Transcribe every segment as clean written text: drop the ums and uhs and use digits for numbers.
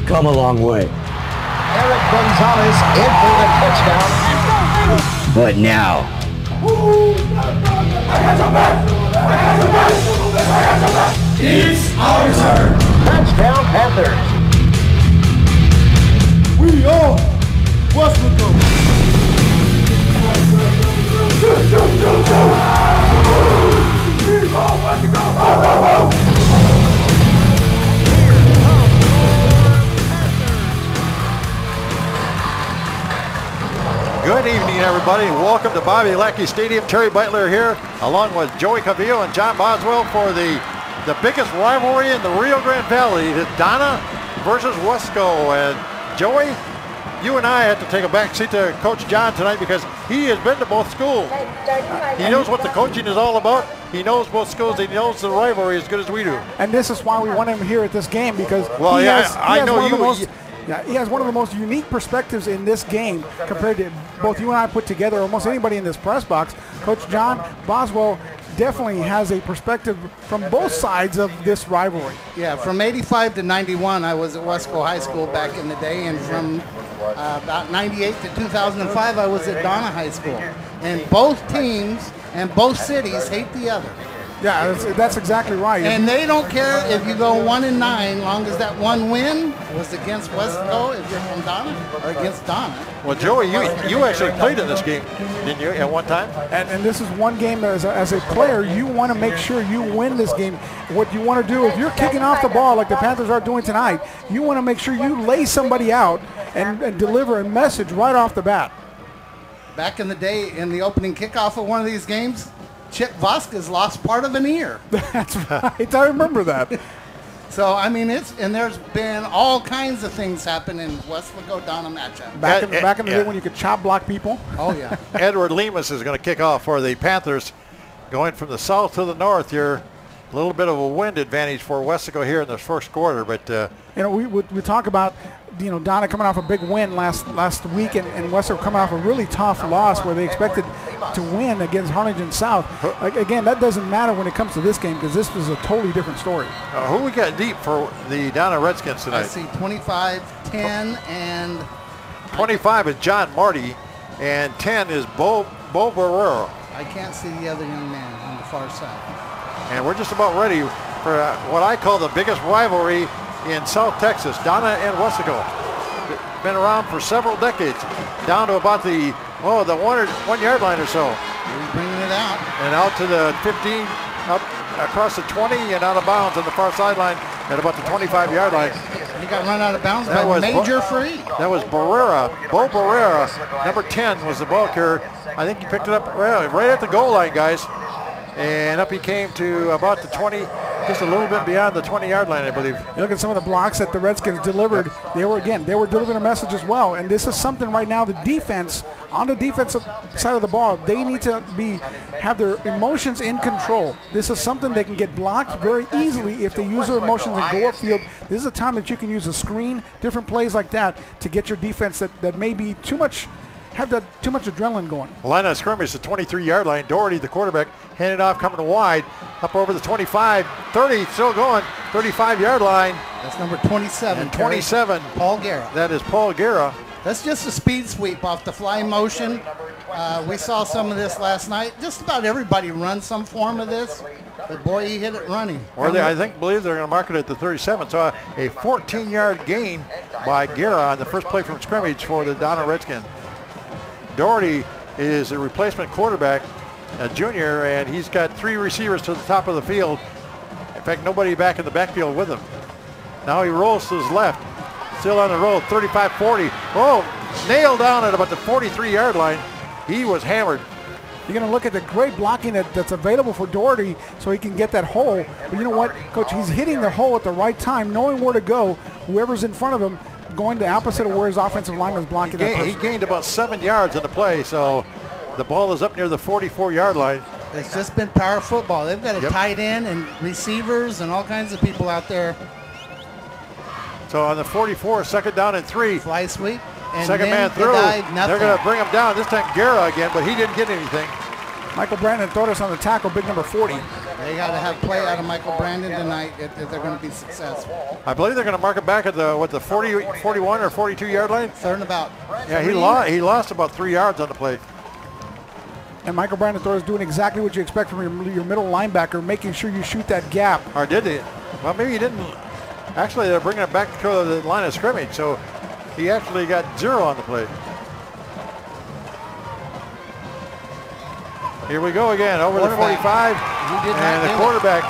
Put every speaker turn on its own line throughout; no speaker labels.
come a long way.
Eric Gonzalez in for the touchdown.
But now,
It's our turn.
Touchdown Panthers.
We are Weslaco.
Good evening, everybody. Welcome to Bobby Lackey Stadium. Terry Beitler here, along with Joey Cavillo and John Boswell for the biggest rivalry in the Rio Grande Valley, the Donna versus Weslaco. And Joey, you and I have to take a back seat to Coach John tonight because he has been to both schools. He knows what the coaching is all about. He knows both schools. He knows the rivalry as good as we do.
And this is why we want him here at this game because he has one of the most unique perspectives in this game compared to both you and I put together, almost anybody in this press box. Coach John Boswell definitely has a perspective from both sides of this rivalry.
Yeah, from 85 to 91, I was at Weslaco High School back in the day, and from about 98 to 2005, I was at Donna High School. And both teams and both cities hate the other.
Yeah, that's exactly right.
And they don't care if you go 1-9, long as that one win was against Weslaco, if you're from Donna, or against Donna.
Well, Joey, you actually played in this game, didn't you, at one time?
And this is one game that as a player, you want to make sure you win this game. What you want to do, if you're kicking off the ball like the Panthers are doing tonight, you want to make sure you lay somebody out and deliver a message right off the bat.
Back in the day, in the opening kickoff of one of these games, Chip Vasquez lost part of an ear.
That's right. I remember that.
So, I mean, there's been all kinds of things happen in Weslaco-Donna matchup.
Back in the day when you could chop block people.
Oh, yeah.
Edward Lemus is going to kick off for the Panthers. Going from the south to the north here. A little bit of a wind advantage for Weslaco here in the first quarter. But,
we talk about, Donna coming off a big win last week and Weslaco coming off a really tough loss where they expected to win against Harlingen South. Again, that doesn't matter when it comes to this game because this was a totally different story.
Who we got deep for the Donna Redskins tonight?
I see 25, 10, and
25 is John Marty, and 10 is Bo Barrera.
I can't see the other young man on the far side.
And we're just about ready for what I call the biggest rivalry in South Texas, Donna and Weslaco. Been around for several decades, down to about the 1 yard line or so.
He's bringing it out.
And out to the 15, up across the 20 and out of bounds on the far sideline at about the 25 yard line.
He got run out of bounds by Major Free.
That was Barrera. Bo Barrera, number 10 was the ball carrier. I think he picked it up right at the goal line, guys. And up he came to about the 20, just a little bit beyond the 20 yard line, I believe.
You look at some of the blocks that the Redskins delivered. They were delivering a message as well. And this is something right now, the defense, on the defensive side of the ball, they need to have their emotions in control. This is something they can get blocked very easily if they use their emotions and go upfield. This is a time that you can use a screen, different plays like that to get your defense that may be too much adrenaline going.
Line of scrimmage, the 23 yard line. Doherty, the quarterback, handed off, coming wide, up over the 25, 30, still going, 35 yard line.
That's number 27.
And 27.
Paul Guerra.
That is Paul Guerra.
That's just a speed sweep off the fly motion. We saw some of this last night. Just about everybody runs some form of this. But boy, he hit it running.
Or I believe they're going to mark it at the 37. So a 14 yard gain by Guerra on the first play from scrimmage for the Donna Redskins. Doherty is a replacement quarterback, a junior, and he's got 3 receivers to the top of the field. In fact, nobody back in the backfield with him. Now he rolls to his left, still on the roll, 35-40. Oh, nailed down at about the 43 yard line. He was hammered.
You're going to look at the great blocking that's available for Doherty so he can get that hole. But you know what, Coach, he's hitting the hole at the right time, knowing where to go. Whoever's in front of him, going the opposite of where his offensive lineman is blocking that person.
He gained about 7 yards in the play, so the ball is up near the 44 yard line.
It's just been power football. They've got a tight end and receivers and all kinds of people out there.
So on the 44, second down and 3.
Fly sweep. And
second man through. They're going to bring him down. This time Guerra again, but he didn't get anything.
Michael Brandon Torres on the tackle, big number 40.
They got to have play out of Michael Brandon tonight if they're going to be successful.
I believe they're going to mark it back at the 41 or 42 yard line.
Third and about.
Yeah, he lost about 3 yards on the play.
And Michael Brandon is doing exactly what you expect from your middle linebacker, making sure you shoot that gap.
Or did he? Well, maybe he didn't. Actually, they're bringing it back to the line of scrimmage, so he actually got 0 on the play. Here we go again, over the 45, and the quarterback,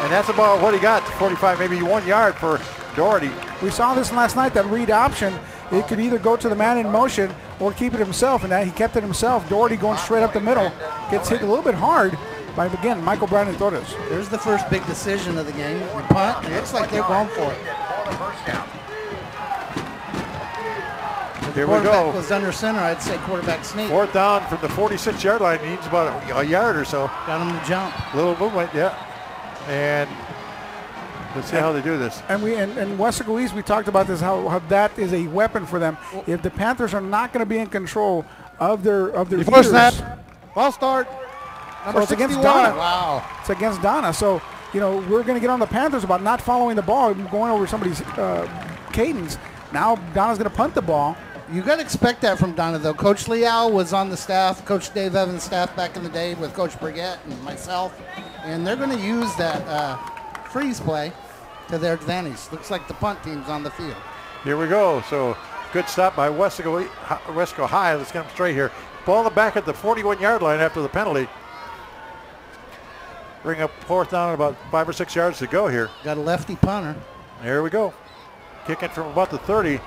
and that's about what he got, 45, maybe 1 yard for Doherty.
We saw this last night, that read option. It could either go to the man in motion or keep it himself, and that he kept it himself. Doherty going straight up the middle, gets hit a little bit hard by, again, Michael Brandon Torres.
There's the first big decision of the game. The punt, it looks like they're going for it.
Here we go.
Was under center, I'd say quarterback sneak.
4th down from the 46-yard line. He needs about a yard or so.
Got him to jump.
Little movement, yeah. And let's see how they do this.
And Weslaco East, we talked about this, how that is a weapon for them. If the Panthers are not going to be in control of their
before snap, ball start.
So it's against Donna.
Wow.
It's against Donna. So, we're going to get on the Panthers about not following the ball, going over somebody's cadence. Now Donna's going to punt the ball.
You got to expect that from Donna, though. Coach Leal was on the staff, Coach Dave Evans' staff back in the day with Coach Brigette and myself, and they're going to use that freeze play to their advantage. Looks like the punt team's on the field.
Here we go. So good stop by Weslaco High. Let's get them straight here. Ball back at the 41-yard line after the penalty. Bring up 4th down, about 5 or 6 yards to go here.
Got a lefty punter.
Here we go. Kicking from about the 30.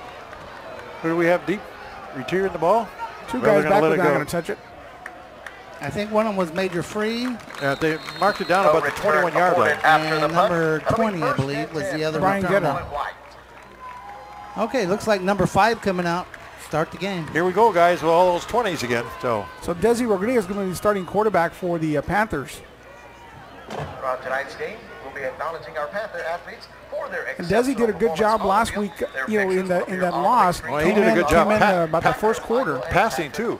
Who do we have deep? Retrieving the ball.
2 guys back, but not going to touch it.
I think one of them was Major Free.
They marked it down about the 21-yard line.
And number 20, I believe, was the other
Brian
returner. Okay, looks like number 5 coming out. Start the game.
Here we go, guys, with all those 20s again. So
Desi Rodriguez is going to be starting quarterback for the Panthers.
Throughout tonight's game, we'll be acknowledging our Panther athletes for their
And Desi did a good job last week, in that loss.
Well, he did a good job
about the first quarter.
Passing, too.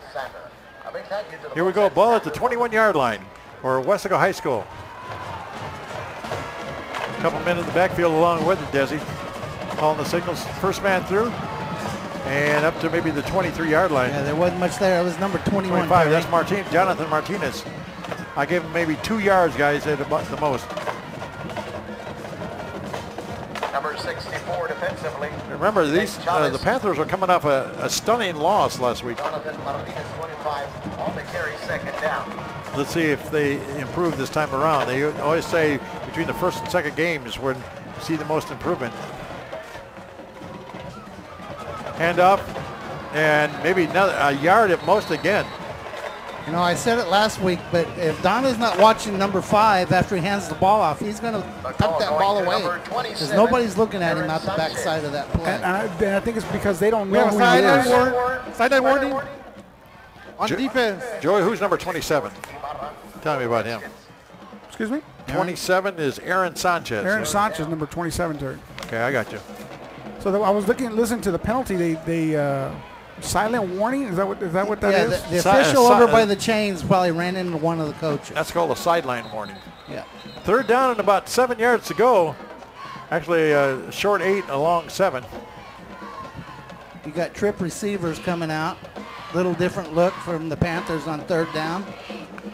Here we go. Ball at the 21-yard line for Weslaco High School. A couple men in the backfield along with it, Desi. Calling the signals. First man through. And up to maybe the 23-yard line.
Yeah, there wasn't much there. It was number 21.
25. That's Jonathan Martinez. I gave him maybe 2 yards, guys, at the most.
Number 64 defensively.
Remember, the Panthers are coming off a stunning loss last week.
Jonathan Martinez, 25, on the carry, 2nd down.
Let's see if they improve this time around. They always say between the first and second games when you see the most improvement. Hand up, and maybe a yard at most again.
I said it last week, but if Donna's not watching number 5 after he hands the ball off, he's going to tuck that ball away because nobody's looking at him out the backside of that play.
And I think it's because they don't
We
know
have a
who he is.
sideline warning on defense.
Joey, who's number 27? Tell me about him.
Excuse me?
27 is Aaron Sanchez.
Aaron Sanchez, number 27, Terry.
Okay, I got you.
So I was listening to the penalty. They silent warning. Is that what that is?
The official over by the chains probably ran into one of the coaches.
That's called a sideline warning.
Yeah.
3rd down and about 7 yards to go. Actually, short 8 along 7.
You got trip receivers coming out. Little different look from the Panthers on 3rd down.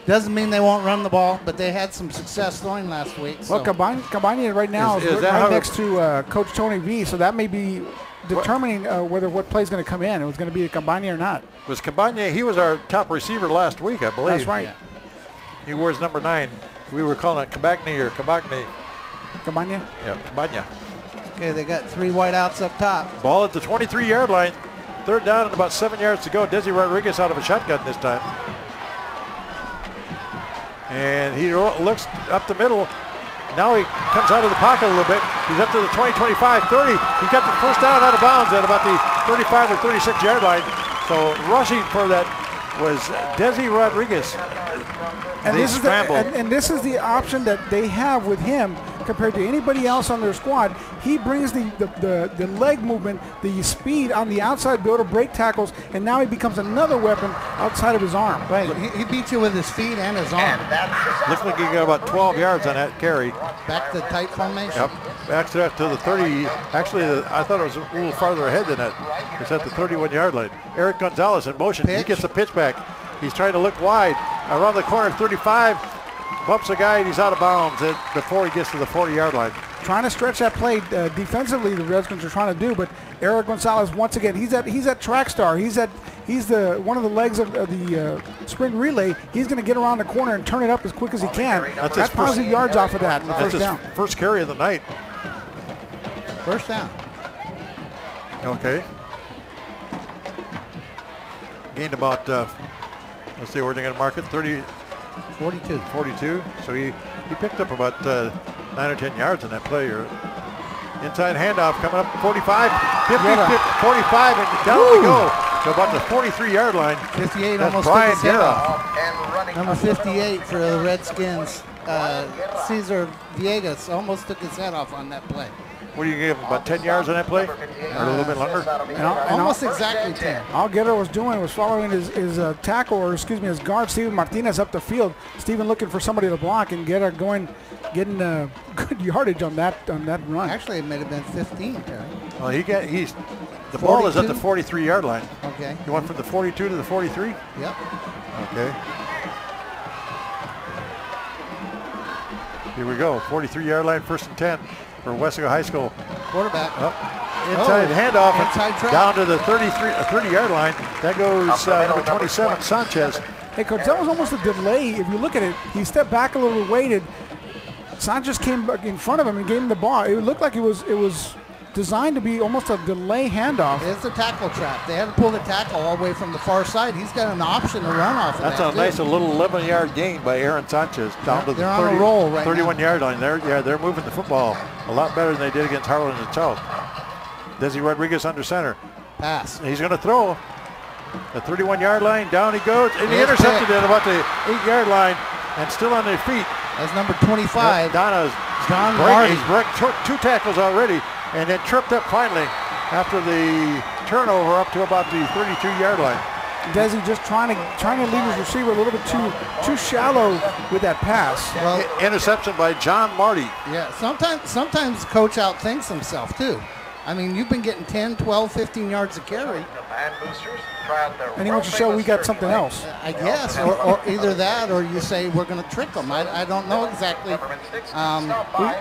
Doesn't mean they won't run the ball, but they had some success throwing last week.
Well, Cabani right now is right next to Coach Tony V, so that may be determining what play is going to come in. It was going to be a Cabani or not.
Was Cabani? He was our top receiver last week, I believe.
That's right.
Yeah.
He wears number 9. We were calling it Cabagni or Cabagni.
Cabani?
Yeah, Cabagna.
Okay, they got 3 wideouts up top.
Ball at the 23-yard line. 3rd down and about 7 yards to go. Desi Rodriguez out of a shotgun this time. And he looks up the middle. Now he comes out of the pocket a little bit. He's up to the 20, 25, 30. He got the first down out of bounds at about the 35 or 36-yard line. So rushing for that was Desi Rodriguez.
And this is the option that they have with him compared to anybody else on their squad. He brings the leg movement, the speed on the outside, be able to break tackles, and now he becomes another weapon outside of his arm.
Right, he beats you with his feet and his arm.
Looks like he got about 12 yards on that carry.
Back to tight formation.
Yep, back to the 30. Actually, I thought it was a little farther ahead than that. It's at the 31-yard line. Eric Gonzalez in motion.
Pitch.
He gets the pitch back. He's trying to look wide. Around the corner, 35. Bumps the guy, and he's out of bounds before he gets to the 40-yard line.
Trying to stretch that play defensively, the Redskins are trying to do, but Eric Gonzalez, once again, he's that track star. He's the one of the legs of the sprint relay. He's going to get around the corner and turn it up as quick as he can. That's positive yards off of that in the first down.
First carry of the night.
First down.
Okay. Gained about, let's see, where they're going to mark it, 42. So he picked up about 9 or 10 yards in that play. Inside handoff coming up 45, 50, 45, and down we go to about the 43-yard line.
58
That's
almost
Brian
took his head
Guerra.
off. Number 58 for the Redskins, Cesar Villegas, almost took his head off on that play.
What do you give him, about 10 yards on that play? Or a little bit longer?
Almost exactly 10.
All Guerra was doing was following his tackle, or excuse me, his guard, Steven Martinez, up the field. Steven looking for somebody to block, and Guerra getting good yardage on that run.
Actually, it may have been 15, Terry.
Well, the ball is at the 43-yard line.
Okay.
You went from the 42 to the 43?
Yep.
Okay. Here we go, 43-yard line, 1st and 10 for Weslaco High School.
Quarterback.
Inside handoff,
inside track.
down to the 30-yard line. That goes number 27, Sanchez.
Hey, Coach, that was almost a delay. If you look at it, he stepped back a little, waited. Sanchez came in front of him and gave him the ball. It looked like it was designed to be almost a delay handoff.
It's a tackle trap. They had to pull the tackle all the way from the far side. He's got an option to run off of that.
That's a nice little 11-yard gain by Aaron Sanchez down to the
on a roll right
31-yard line. They're moving the football a lot better than they did against Harlan and South. Desi Rodriguez under center.
Pass.
He's going to throw. The 31-yard line, down he goes, and he intercepted it about the 8-yard line, and still on their feet.
That's number 25.
Donna's
John Marty.
He's break 2 tackles already, and then tripped up finally after the turnover up to about the 32-yard line.
Desi just trying to leave his receiver a little bit too shallow with that pass.
Well,
interception by John Marty.
Yeah, sometimes coach outthinks himself too. I mean, you've been getting 10, 12, 15 yards a carry.
And he wants to show we got something else.
I guess, or either that, or you say we're going to trick them. I don't know exactly.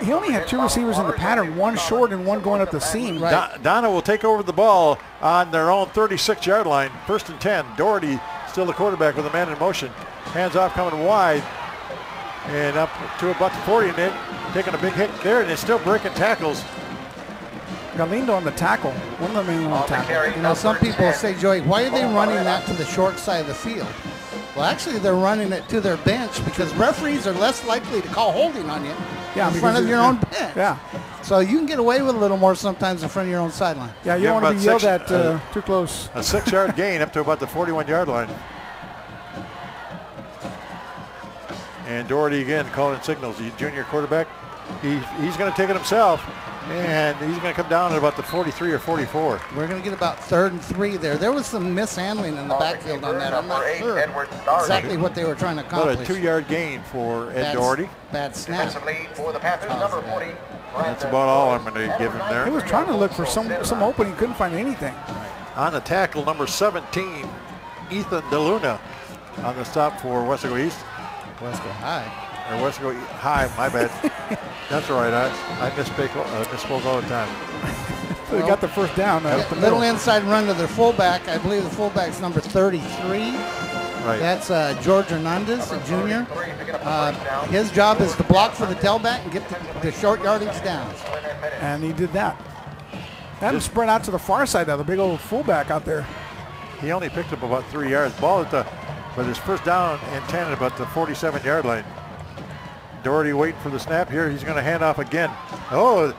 He only had 2 receivers in the pattern, one short and one going up the seam.
Right.
Donna will take over the ball on their own 36-yard line, 1st and 10. Doherty still the quarterback with a man in motion. Hands off coming wide and up to about the 40, and then taking a big hit there, and they're still breaking tackles.
Galindo on the tackle. One of them on the tackle.
You know, some people say, Joey, why are they running that to the short side of the field? Well, actually, they're running it to their bench because referees are less likely to call holding on you in front of your own bench.
Yeah.
So you can get away with a little more sometimes in front of your own sideline.
Yeah, you don't want to be yelled at too close.
A 6-yard gain up to about the 41-yard line. And Doherty again calling signals. The junior quarterback, he's going to take it himself. And he's going to come down at about the 43 or 44.
We're going to get about 3rd and 3 there. There was some mishandling in the backfield on that. I'm not sure exactly what they were trying to accomplish.
About a 2-yard gain for Ed Doherty.
Bad snap.
For the Panthers, number 40.
That's about all I'm going to give him there.
He was trying to look for some opening, couldn't find anything.
On the tackle, number 17, Ethan DeLuna on the stop for Weslaco East.
Weslaco High.
Or Weslaco High, my bad. That's all right. I misspoke all the time.
So they got the first down.
Little inside run to their fullback. I believe the fullback's number 33.
Right.
That's George Hernandez, a junior. His job is to block for the tailback and get the short yardage down.
And he did that. Had him spread out to the far side now, the big old fullback out there.
He only picked up about 3 yards. Ball but his first down and 10 at about the 47-yard line. Doherty waiting for the snap here. He's going to hand off again. Oh,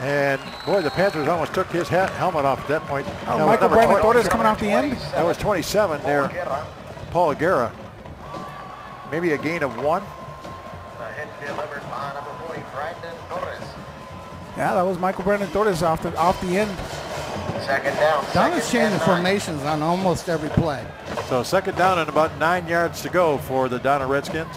and boy, the Panthers almost took his helmet off at that point.
Oh, Michael Brandon Torres coming off the end.
That was 27 there. Paul Guerra. Maybe a gain of 1.
Brandon Torres.
Yeah, that was Michael Brandon Torres off the end.
Second down.
Donna's
second
changing
and 9.
formations on almost every play.
So second down and about 9 yards to go for the Donna Redskins.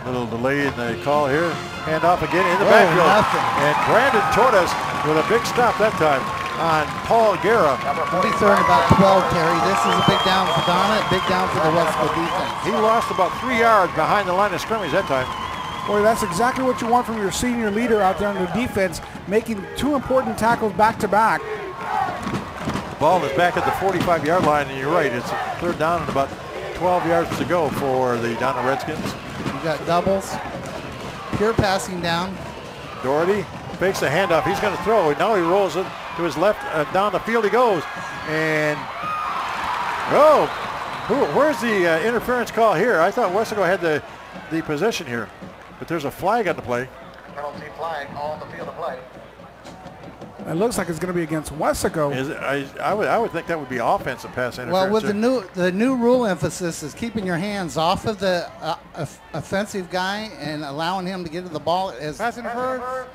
Little delay in the call here. Hand off again in the backfield.
Nothing.
And Brandon Torres with a big stop that time on Paul Guerra.
43rd and about 12, Terry. This is a big down for Donna, big down for the Weslaco defense.
He lost about 3 yards behind the line of scrimmage that time.
Boy, that's exactly what you want from your senior leader out there on the defense, making 2 important tackles back to back.
Ball is back at the 45-yard line, and you're right, it's third down and about 12 yards to go for the Donna Redskins.
You got doubles, pure passing down.
Doherty fakes the handoff. He's going to throw. Now he rolls it to his left. Down the field he goes. And, where's the interference call here? I thought Weslaco had the possession here. But there's a flag on the play.
Penalty flag on the field of play.
It looks like it's going to be against Weslaco.
I would think that would be offensive pass interference.
Well, with the new rule emphasis is keeping your hands off of the offensive guy and allowing him to get to the ball.
Pass interference.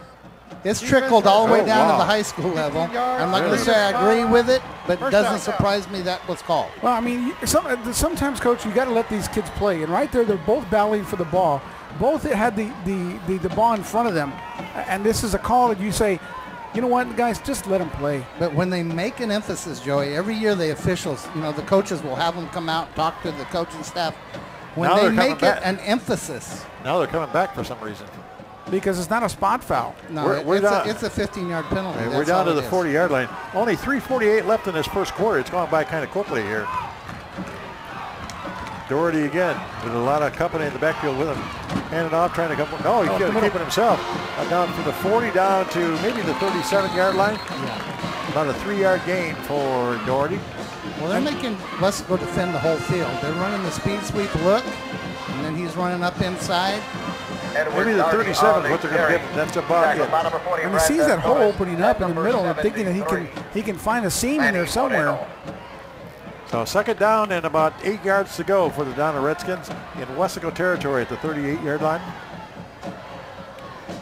It's trickled all the way down
wow.
to the high school level. I'm not going to say I agree with it, but it
First
doesn't
down.
surprise me that was called.
Well, I mean, sometimes, Coach, you got to let these kids play. And right there, they're both battling for the ball. Both had the ball in front of them. And this is a call that you say, you know what, guys, just let them play.
But when they make an emphasis, Joey, every year the officials, the coaches will have them come out, talk to the coaching staff. When
Now
they
they're
make
coming
it
back.
an emphasis,
Now they're coming back for some reason.
Because it's not a spot foul.
no,
We're down-
it's a 15-yard penalty.
And
That's
we're down
all
to
it
the
is.
40-yard line. Only 3:48 left in this first quarter. It's gone by kind of quickly here. Doherty again with a lot of company in the backfield with him. Handing off, trying to come. No, he's going to keep it himself. Down from the 40 down to maybe the 37-yard line.
Yeah.
About a 3-yard gain for Doherty.
Well, they're making Weslaco defend the whole field. They're running the speed sweep look, and then he's running up inside.
Edward
Maybe the
Darby
37
on
is what they're
the
going to
carry.
get. That's about
Tackle
it.
by number 40,
And he sees that hole
Torres.
opening up in the
Number
middle and thinking that
73.
he can find a seam in there somewhere.
So second down and about 8 yards to go for the Donna Redskins in Weslaco territory at the 38-yard line.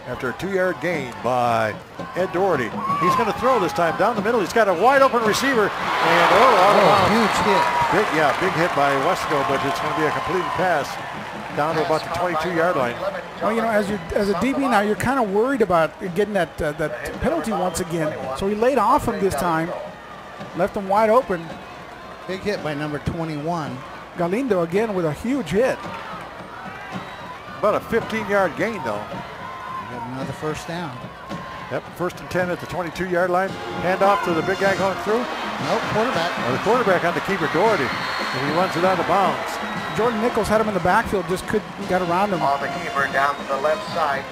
After a 2-yard gain by Ed Doherty. He's going to throw this time down the middle. He's got a wide open receiver. And out of bounds.
Huge hit.
Big hit by Weslaco, but it's going to be a completed pass down to about the 22-yard line.
Well, as a DB now, you're kind of worried about getting that penalty once again. So he laid off him this time, left him wide open.
Big hit by number 21.
Galindo again with a huge hit.
About a 15-yard gain, though.
Got another first down.
Yep, first and 10 at the 22-yard line. Hand off to the big guy going through.
Nope, quarterback.
The quarterback on the keeper, Doherty. And he runs it out of bounds.
Jordan Nichols had him in the backfield, just got around him.
On the keeper down to the left side.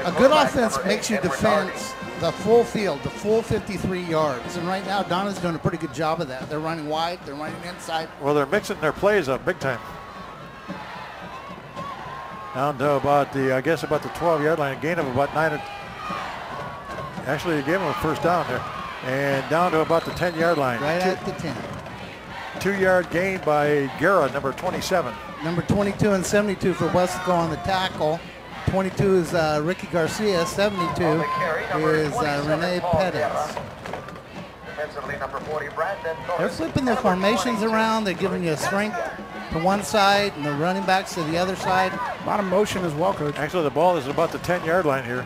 A good offense makes you defense the full field, the full 53 yards. And right now, Donna's doing a pretty good job of that. They're running wide, they're running inside.
Well, they're mixing their plays up big time. Down to about the 12-yard line, a gain of about 9. Actually, they gave him a first down there. And down to about the 10-yard line.
Right at the 10.
2-yard gain by Guerra, number 27.
Number 22 and 72 for Weslaco on the tackle. 22 is Ricky Garcia. 72
On the carry, number
is
27,
Rene
Paul
Pettis.
Guerra. Defensively, number 40, Brandon
They're
Torres.
flipping their
Number
formations
22,
around. They're giving you a strength to one side and the running backs to the other side.
A lot of motion as well, Coach.
Actually, the ball is about the 10-yard line here.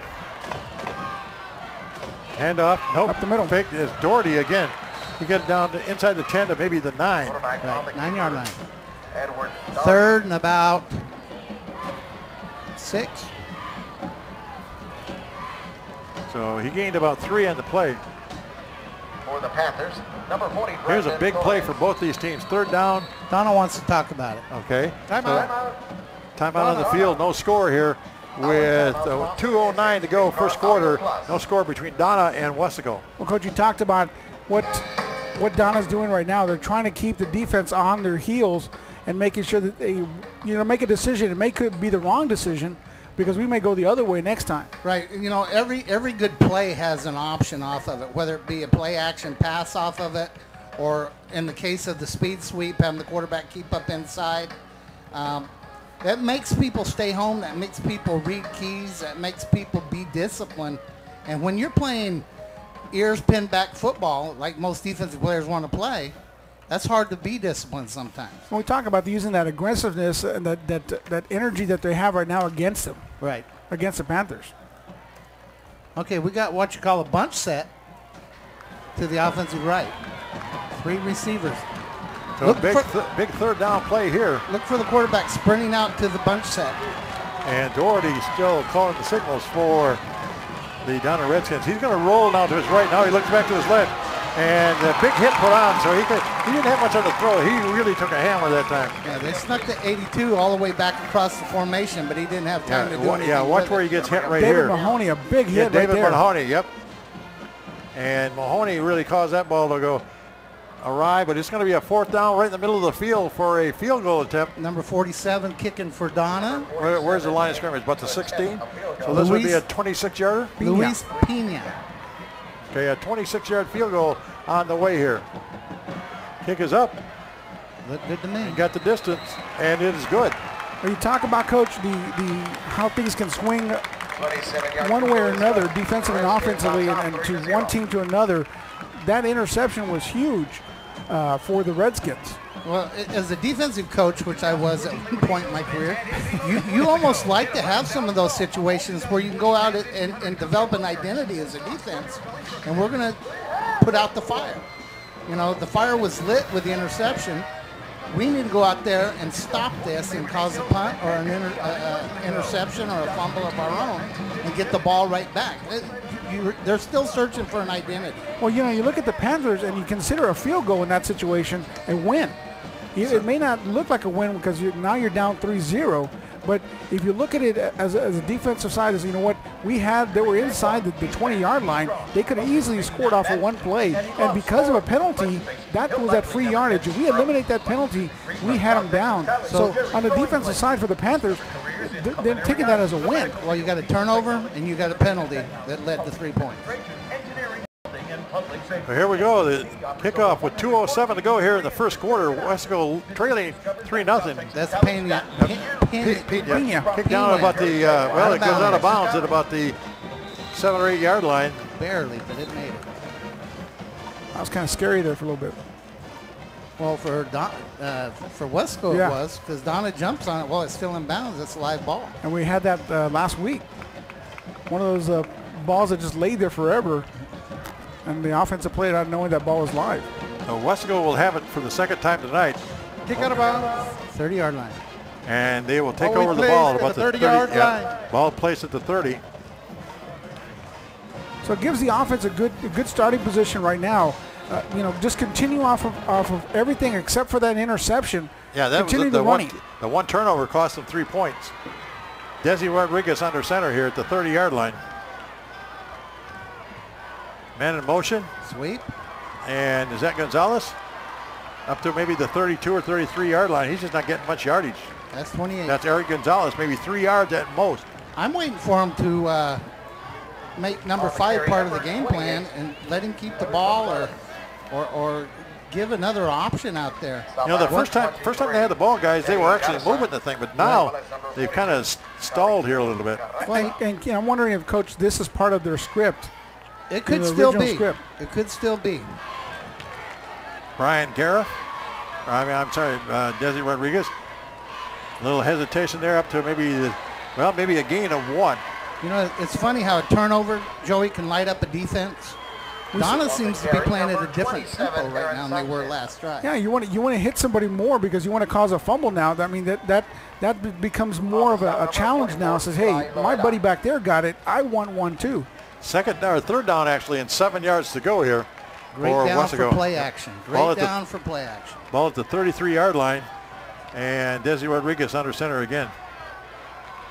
Handoff. Nope.
Up the middle.
Fake is Doherty again. He got it down to inside the 10 to maybe the 9.
quarterback on the
Right, 9-yard line.
Edward Darby.
Third and about 6.
So he gained about 3 on the play.
For the Panthers, number 40,
Here's a
Brandon
big play
Torres.
for both these teams. Third down.
Donna wants to talk about it.
Okay.
Timeout.
Timeout on the field. No score here with 2:09 to go first quarter. No score between Donna and Weslaco.
Well, Coach, you talked about what Donna's doing right now. They're trying to keep the defense on their heels and making sure that they, make a decision. It could be the wrong decision because we may go the other way next time.
Right. Every good play has an option off of it, whether it be a play action pass off of it, or in the case of the speed sweep, having the quarterback keep up inside. That makes people stay home. That makes people read keys. That makes people be disciplined. And when you're playing ears pinned back football, like most defensive players want to play, that's hard to be disciplined sometimes.
When we talk about using that aggressiveness and that energy that they have right now against them,
Right.
against the Panthers.
Okay, we got what you call a bunch set to the offensive right. 3 receivers.
So a big third down play here.
Look for the quarterback sprinting out to the bunch set.
And Doherty still calling the signals for the Donna Redskins. He's going to roll now to his right. Now he looks back to his left. And a big hit put on, so he didn't have much on the throw. He really took a hammer that time.
Yeah, they snuck the 82 all the way back across the formation, but he didn't have time to do anything.
Yeah, watch where he gets hit right here.
David Mahoney, a big hit right there.
David Mahoney, yep. And Mahoney really caused that ball to go awry, but it's going to be a 4th down right in the middle of the field for a field goal attempt.
Number 47 kicking for Donna.
Where's the line of scrimmage? About the 16? So this would be a 26-yarder?
Luis Pena.
Okay, a 26-yard field goal on the way here. Kick is up.
Looked good to me.
Got the distance, and it is good.
When you talk about, Coach, how things can swing one way or another, defensively and offensively, and to one team to another, that interception was huge for the Redskins.
Well, as a defensive coach, which I was at one point in my career, you almost like to have some of those situations where you can go out and develop an identity as a defense, and we're going to put out the fire. You know, the fire was lit with the interception. We need to go out there and stop this and cause a punt or an interception or a fumble of our own and get the ball right back. They're still searching for an identity.
Well, you know, you look at the Panthers and you consider a field goal in that situation a win. It may not look like a win because now you're down 3-0, but if you look at it as a defensive side, as you know what, they were inside the 20-yard line. They could have easily scored off of one play, and because of a penalty, that was that free yardage. If we eliminate that penalty, we had them down. So on the defensive side for the Panthers, they're taking that as a win.
Well, you got a turnover and you got a penalty that led to 3 points.
So here we go, the kickoff with 2:07 to go here in the first quarter. Weslaco trailing 3-0.
That's Pena.
Pena. Kicked down about the, it goes out of bounds at about the 7 or 8 yard line.
Barely, but it made it.
That was kind of scary there for a little bit.
Well, for Weslaco it was, because Donna jumps on it while it's still in bounds. It's a live ball.
And we had that last week. One of those balls that just laid there forever. And the offensive player not knowing that ball was live.
So Weslaco will have it for the second time tonight.
Kick out of bounds.
30-yard line.
And they will take over the ball at about the
30-yard line.
Ball placed at the 30.
So it gives the offense a good starting position right now. Just continue off of everything except for that interception.
Yeah, that
continue
was the one turnover cost them 3 points. Desi Rodriguez under center here at the 30-yard line. Man in motion.
Sweep.
And is that Gonzalez? Up to maybe the 32 or 33 yard line. He's just not getting much yardage.
That's 28.
That's Eric Gonzalez, maybe 3 yards at most.
I'm waiting for him to make number 5 part of the game plan and let him keep the ball or give another option out there.
You know, the first time they had the ball, guys, they were actually moving the thing, but now they've kind of stalled here a little bit.
Well, and I'm wondering if, Coach, this is part of their script.
It could still be. It could still be.
Brian Guerra. Desi Rodriguez. A little hesitation there up to maybe a gain of 1.
You know, it's funny how a turnover, Joey, can light up a defense. Donna seems to be playing at a different tempo right now than they were last drive.
Yeah, you want to hit somebody more because you want to cause a fumble now. I mean, that becomes more of a challenge now. It says, hey, my buddy back there got it. I want one too.
Third down actually, and 7 yards to go here.
Great down for play action. Great down for play action.
Ball at the 33-yard line, and Desi Rodriguez under center again.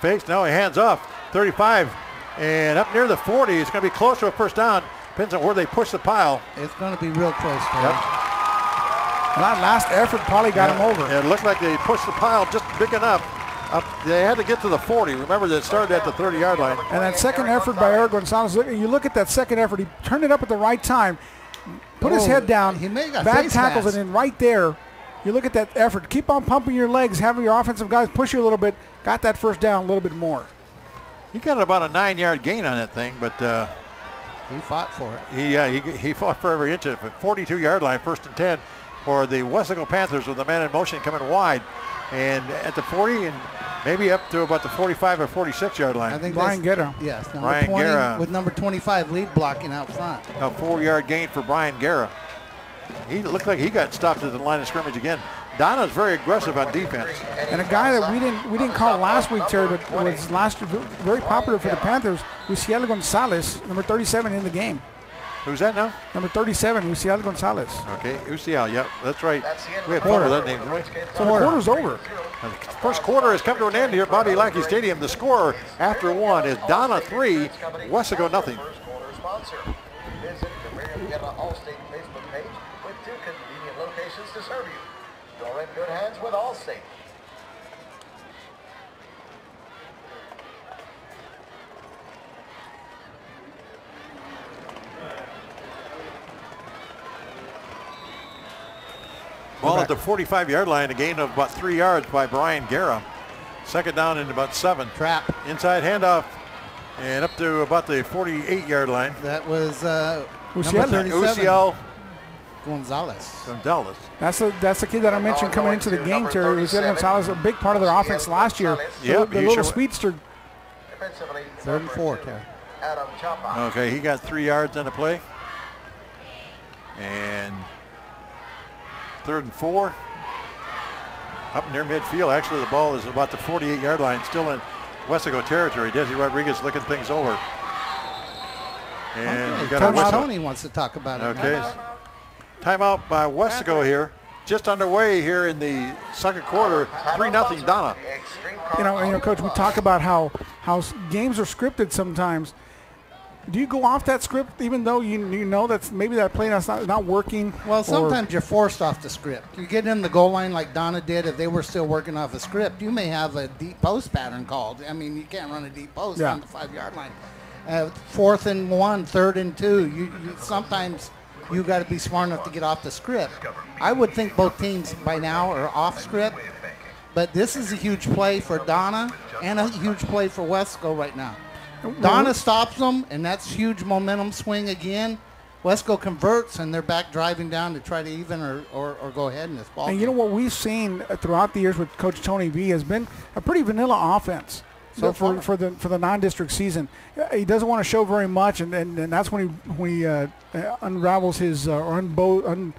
Fakes, now he hands off. 35, and up near the 40. It's going to be close to a first down. Depends on where they push the pile.
It's going to be real close.
Yep. And that last effort probably got him over.
It looked like they pushed the pile just big enough. They had to get to the 40. Remember, they started at the 30-yard line.
And that second effort by Eric Gonzalez, you look at that second effort, he turned it up at the right time, put his head down,
he may got
bad
face
tackles,
mask.
and then right there, You look at that effort. Keep on pumping your legs, having your offensive guys push you a little bit. Got that first down a little bit more.
He got about a 9-yard gain on that thing, but
he fought for it.
He fought for every inch of it. 42-yard line, 1st and 10 for the Weslaco Panthers with the man in motion coming wide. And at the 40 and maybe up to about the 45 or 46-yard line.
I think
Brian Guerra.
Yes, number
Brian
20
Guerra.
with number 25 lead blocking out front.
A 4-yard gain for Brian Guerra. He looked like he got stopped at the line of scrimmage again. Donna's very aggressive on defense.
And a guy that we didn't call last week, Terry, but was last year very popular for the Panthers, Weslaco Gonzalez, number 37 in the game.
Who's that now?
Number 37, Weslaco Gonzalez.
Okay, Uciel, yep, that's right. We had fun with that name, right?
So the quarter's over.
And the first quarter has come to an end here at Bobby Lackey Stadium. The score after one is Donna 3, Weslaco nothing.
Visit the Marietta Allstate Facebook page with 2 convenient locations to serve you. You're in good hands with Allstate.
Ball at the 45-yard line, a gain of about 3 yards by Brian Guerra. 2nd down and about 7.
Trap.
Inside handoff and up to about the 48-yard line.
That was number
Uciel.
37.
Uciel
Gonzalez.
Gonzalez.
That's the kid that I mentioned coming into the game, Terry. Weslaco Gonzalez, a big part of their offense last year.
Yep,
The little speedster.
Defensively,
3rd and 4, Terry.
Adam Chapa.
Okay, he got 3 yards on the play. And 3rd and 4. Up near midfield. Actually, the ball is about the 48-yard line, still in Weslaco territory. Desi Rodriguez looking things over. And we got a
Tony wants to talk about it.
Okay. Timeout by Weslaco here. Just underway here in the 2nd quarter. 3-0 Donna.
You know, Coach, we talk about how games are scripted sometimes. Do you go off that script even though you know that's maybe that play that's not working?
Well, sometimes you're forced off the script. You get in the goal line like Donna did. If they were still working off a script, you may have a deep post pattern called. I mean, you can't run a deep post on the 5-yard line. 4th and 1, 3rd and 2. You sometimes you got to be smart enough to get off the script. I would think both teams by now are off script, but this is a huge play for Donna and a huge play for Weslaco right now. Donna stops them, and that's huge momentum swing again. Weslaco converts, and they're back driving down to try to even or go ahead in this ball.
And you know what we've seen throughout the years with Coach Tony V has been a pretty vanilla offense. So for the non-district season, he doesn't want to show very much, and that's when he unravels his undoes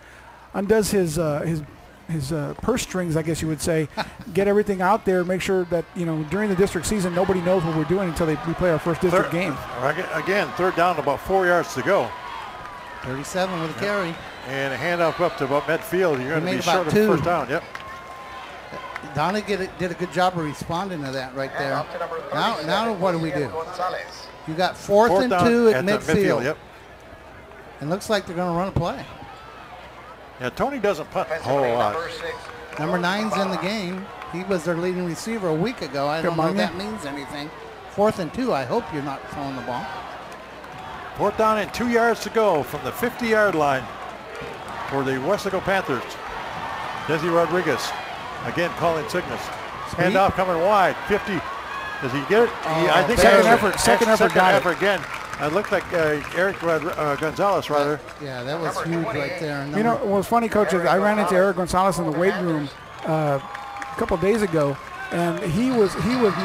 his purse strings, I guess you would say, get everything out there, make sure that during the district season nobody knows what we're doing until we play our first district game.
Again, 3rd down, about 4 yards to go.
37 with a carry.
And a handoff up to about midfield. You're going to be short of 1st down. Yep.
Donna did a good job of responding to that right there. Now what do we do? You got 4th and 2 at midfield.
Yep.
And looks like they're going to run a play.
Yeah, Tony doesn't punt a whole lot.
Number 9's in the game. He was their leading receiver a week ago. I don't know if that means anything. 4th and 2. I hope you're not throwing the ball.
4th down and 2 yards to go from the 50-yard line for the Weslaco Panthers. Desi Rodriguez again calling signals. Handoff coming wide. 50. Does he get it? I think
second effort
again. It looked like Eric Gonzalez, rather.
Yeah, that was huge right there.
What was funny, Coach, is I ran into Eric Gonzalez in the weight room a couple of days ago, and he was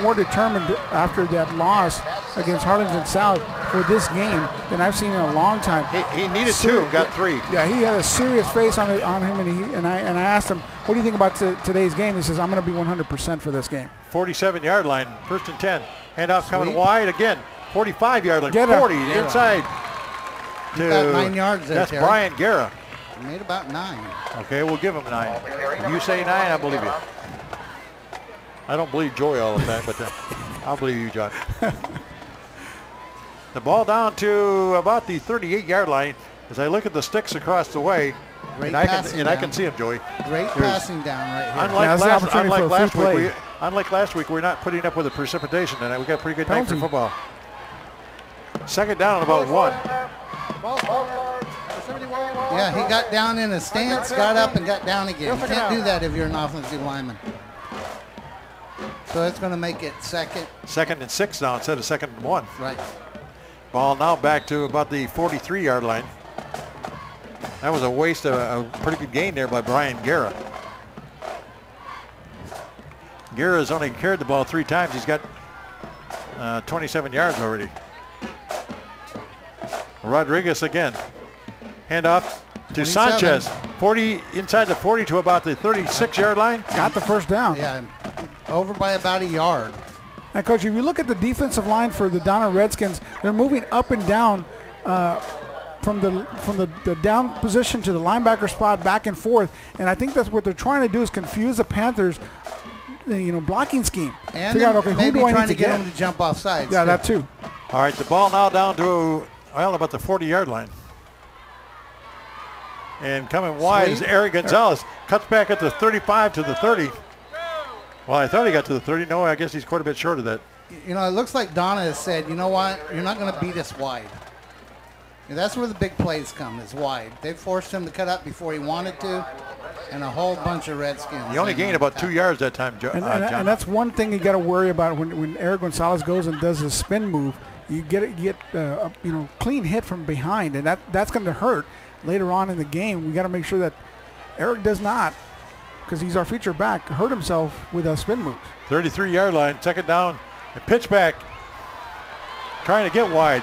more determined after that loss against Harlingen South for this game than I've seen in a long time.
He needed 2, got 3.
Yeah, he had a serious face on him, and I asked him, "What do you think about today's game?" He says, "I'm going to be 100% for this game."
47-yard line, 1st and 10. Handoff coming wide again. 45-yard line, 40 inside.
Got 9 yards there.
That's Brian Guerra.
He made about 9.
Okay, we'll give him 9. If you say 9, I believe you. I don't believe Joey all the time, but I'll believe you, John. The ball down to about the 38-yard line. As I look at the sticks across the way, I can see him, Joey.
Great passing down right
here.
Unlike last week, we're not putting up with the precipitation tonight. We got a pretty good night for football. 2nd down and about 1.
Yeah, he got down in a stance, got up, and got down again. You can't do that if you're an offensive lineman. So it's going to make it second.
Second and 6 now instead of second and 1.
Right.
Ball now back to about the 43-yard line. That was a waste of a pretty good gain there by Brian Guerra. Guerra's only carried the ball 3 times. He's got 27 yards already. Rodriguez again. Handoff to
27.
Sanchez. 40 inside the 40 to about the 36-yard line.
Got the first down.
Yeah, over by about a yard.
And Coach, if you look at the defensive line for the Donna Redskins, they're moving up and down from the down position to the linebacker spot, back and forth. And I think that's what they're trying to do is confuse the Panthers, blocking scheme.
And
figure out, okay,
maybe
who do I
trying
need
to get
get?
him to jump off sides.
Yeah, that too.
All right, the ball now down to, well, about the 40-yard line. And coming wide is Eric Gonzalez. Cuts back at the 35 to the 30. Well, I thought he got to the 30. No, I guess he's quite a bit short of that.
You know, it looks like Donna has said, you know what, you're not going to beat us wide. And that's where the big plays come, is wide. They forced him to cut up before he wanted to, and a whole bunch of Redskins.
He only gained about 2 yards that time, John.
And that's one thing you got to worry about when Eric Gonzalez goes and does his spin move. You get clean hit from behind, and that's going to hurt later on in the game. We got to make sure that Eric does not, because he's our feature back, hurt himself with a spin move.
33-yard line, second down. A pitch back, trying to get wide.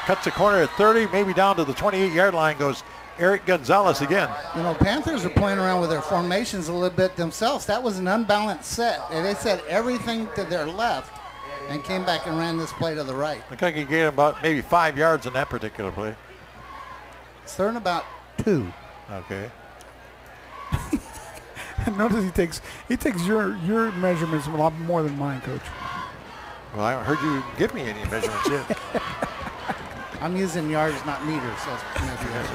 Cuts the corner at 30, maybe down to the 28-yard line goes Eric Gonzalez again.
You know, Panthers are playing around with their formations a little bit themselves. That was an unbalanced set. And they set everything to their left and came back and ran this play to the right.
Looked like he gained about maybe 5 yards in that particular play.
It's third and about 2.
Okay.
Notice he takes your measurements a lot more than mine, Coach.
Well, I haven't heard you give me any measurements yet.
I'm using yards, not meters. So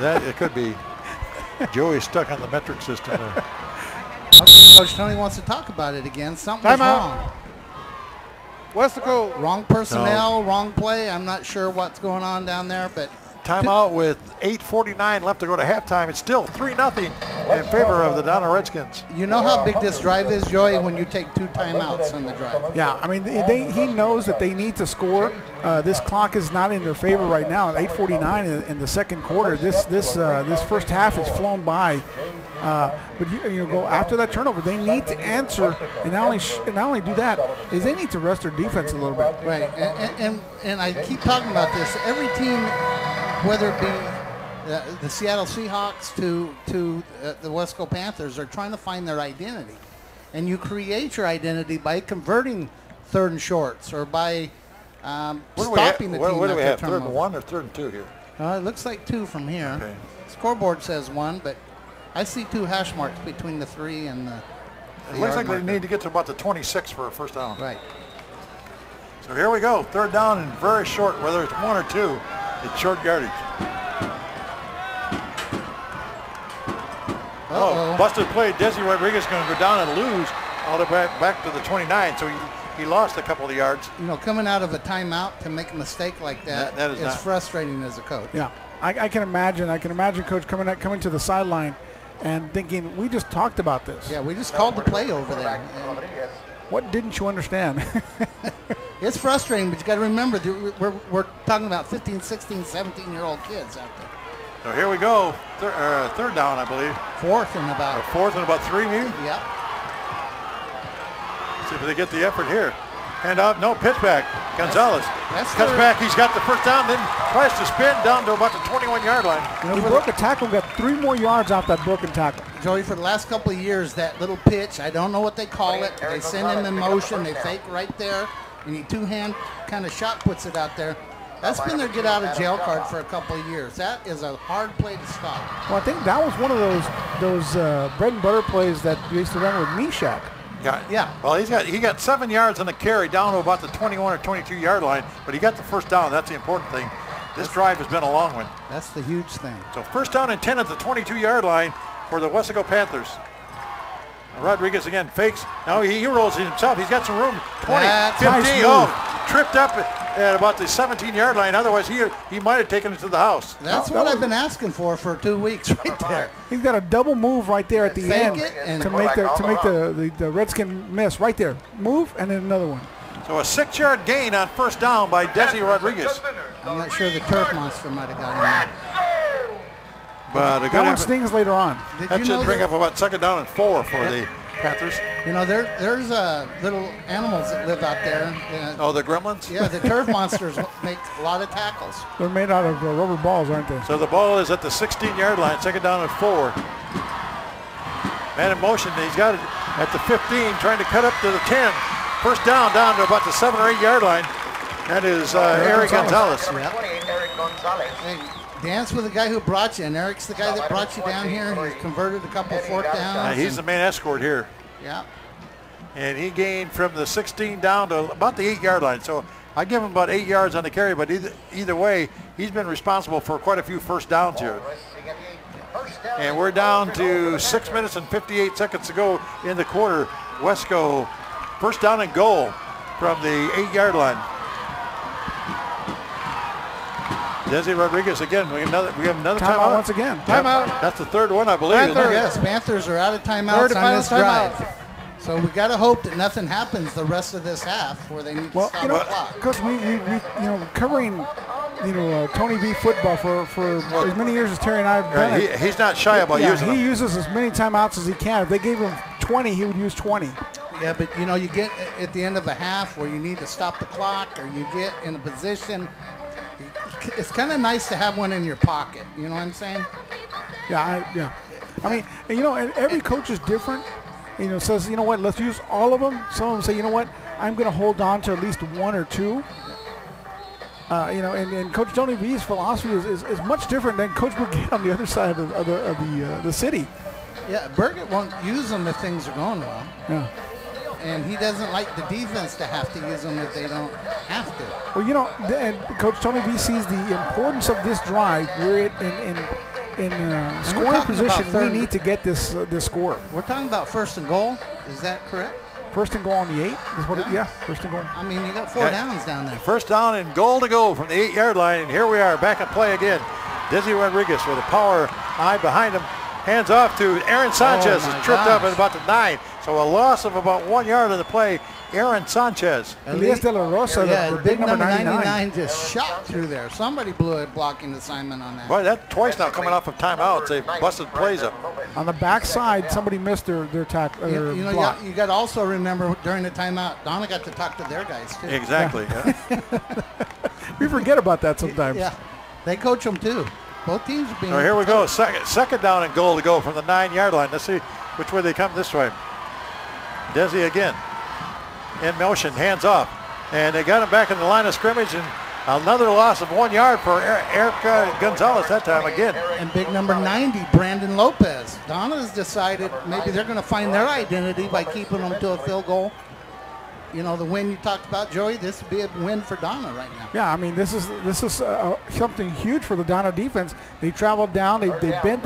That it could be. Joey's stuck on the metric system there.
Coach Tony wants to talk about it again. Something was
Timeout.
wrong.
Weslaco.
Wrong personnel, wrong play. I'm not sure what's going on down there, but
Timeout with 8:49 left to go to halftime. It's still 3-0 in favor of the Donna Redskins.
you know how big this drive is, Joey, when you take 2 timeouts on the drive.
Yeah, I mean, he knows that they need to score. This clock is not in their favor right now. At 8:49 in the second quarter, this first half has flown by. But you go after that turnover, they need to answer, and not only do that, is they need to rest their defense a little bit.
Right, and I keep talking about this. Every team, whether it be the Seattle Seahawks to the Weslaco Panthers, are trying to find their identity. And you create your identity by converting third and shorts or by stopping the team.
What do we have,
turnover.
third and 1 or third and 2 here?
It looks like 2 from here.
Okay.
Scoreboard says 1, but I see 2 hash marks between the 3 and the
It looks like
yard
they need to get to about the 26 for a first down.
Right.
So here we go, third down and very short, whether it's 1 or 2, it's short yardage. Busted play. Desi Rodriguez going to go down and lose all the way back to the 29, so he lost a couple of yards.
You know, coming out of a timeout to make a mistake like that
That is
is
not
frustrating as a coach.
Yeah, I can imagine. I can imagine Coach coming to the sideline and thinking, we just talked about this.
Yeah, we just called the play over there. And
What didn't you understand?
it's frustrating, but you got to remember, we're talking about 15, 16, 17-year-old kids out there.
So here we go, third down, I believe.
Fourth and about.
Fourth and about 3, maybe?
Yep.
See if they get the effort here. Hand off, no, pitch back. Gonzalez
That's
cuts
their-
back, he's got the first down, then tries to spin down to about the 21-yard line.
He broke a tackle, got 3 more yards off that broken tackle.
Joey, for the last couple of years, that little pitch, I don't know what they call it. They send him in motion, they fake right there, and he 2-hand kind of shot puts it out there. That's been their get out of jail card for a couple of years. That is a hard play to stop.
Well, I think that was one of those bread and butter plays that we used to run with Meshach.
Yeah.
Well, he got 7 yards on the carry down to about the 21 or 22-yard line, but he got the first down. That's the important thing. This drive has been a long one.
That's the huge thing.
So first down and 10 at the 22-yard line for the Weslaco Panthers. Rodriguez again fakes. Now he rolls it himself. He's got some room. 20,
That's
15.
nice move.
Oh, tripped up at about the 17-yard line. Otherwise, he might have taken it to the house.
That's what I've been asking for 2 weeks right there.
He's got a double move right there at the end
and
to make the Redskin miss right there. Move and then another one.
So a 6-yard gain on first down by Desi Rodriguez.
I'm not sure the turf monster might have got him there.
But
that one stings later on.
That should bring up about 2nd down and 4 for the Panthers.
You know, there's little animals that live out there.
Oh, the gremlins?
Yeah, the turf monsters make a lot of tackles.
They're made out of rubber balls, aren't they?
So the ball is at the 16-yard line, 2nd down and 4. Man in motion, he's got it at the 15, trying to cut up to the 10. First down to about the 7 or 8-yard line. That is Eric Gonzalez.
Hey, dance with the guy who brought you, and Eric's the guy that brought you down here. He's converted a couple 4th downs.
He's the main escort here.
Yeah.
And he gained from the 16 down to about the 8-yard line. So I give him about 8 yards on the carry, but either way, he's been responsible for quite a few first downs here. And we're down to 6 minutes and 58 seconds to go in the quarter. Weslaco, first down and goal from the 8-yard line. Desi Rodriguez again. We have another timeout
once again.
Timeout.
That's the 3rd one, I believe.
Yes, Panthers are out of timeouts on this drive. So we got to hope that nothing happens the rest of this half where they need to stop the clock.
Because we covering Tony B football for as many years as Terry and I have done it.
He's not shy about using them.
He uses as many timeouts as he can. If they gave him 20, he would use 20.
Yeah, but you get at the end of a half where you need to stop the clock or you get in a position. It's kind of nice to have one in your pocket. You know what I'm saying?
Yeah. I mean, and every coach is different. Says, you know what, let's use all of them. Some of them say, you know what, I'm going to hold on to at least 1 or 2. And Coach Tony B's philosophy is much different than Coach Burgett on the other side of the city.
Yeah, Burgett won't use them if things are going well.
Yeah.
And he doesn't like the defense to have to use them if they don't have to.
Well, and Coach Tony B sees the importance of this drive. We're in scoring position. We need to get this score.
We're talking about 1st and goal. Is that correct?
1st and goal on the 8 is what it, 1st and goal.
I mean, you got 4 downs down there.
First down and goal to go from the 8-yard line. And here we are back in play again. Desi Rodriguez with a power eye behind him. Hands off to Aaron Sanchez. Is tripped up at about the 9. So a loss of about 1 yard in the play. Aaron Sanchez.
Elias De La Rosa, the big number 99
just shot through there. Somebody blew a blocking assignment on that.
Boy, that twice now coming off of timeouts. They busted plays up.
On the backside, somebody missed their tackle.
You got to also remember during the timeout, Donna got to talk to their guys too.
Exactly. Yeah.
We forget about that sometimes.
Yeah, they coach them too. Both teams are being.
So here we go. Second down and goal to go from the 9-yard line. Let's see which way they come this way. Desi again. In motion, hands off. And they got him back in the line of scrimmage, and another loss of 1 yard for Eric Gonzalez that time again.
And big number 90, Brandon Lopez. Donna's decided maybe they're going to find their identity by keeping them to a field goal. The win you talked about, Joey, this would be a win for Donna right now.
Yeah, I mean, this is something huge for the Donna defense. They traveled down, they bent,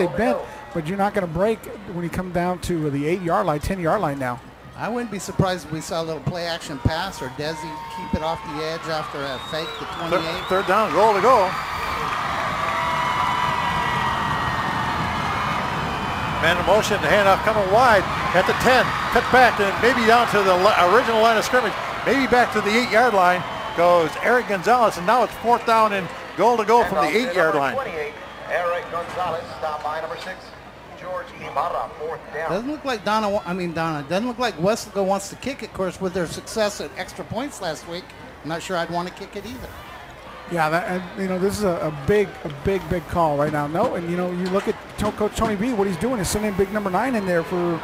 but you're not going to break when you come down to the 8-yard line, 10-yard line now.
I wouldn't be surprised if we saw a little play-action pass or Desi keep it off the edge after a fake to 28.
Third down, goal to go. Man in motion, the handoff coming wide at the 10. Cut back and maybe down to the original line of scrimmage. Maybe back to the 8-yard line goes Eric Gonzalez, and now it's 4th down and goal to go from the 8-yard line.
Eric Gonzalez, stop by number 6. George Ibarra, 4th down.
Doesn't look like Donna. Doesn't look like Weslaco wants to kick it. Of course, with their success at extra points last week, I'm not sure I'd want to kick it either.
Yeah, this is a big call right now. No, and you look at Coach Tony B. What he's doing is sending big number 9 in there for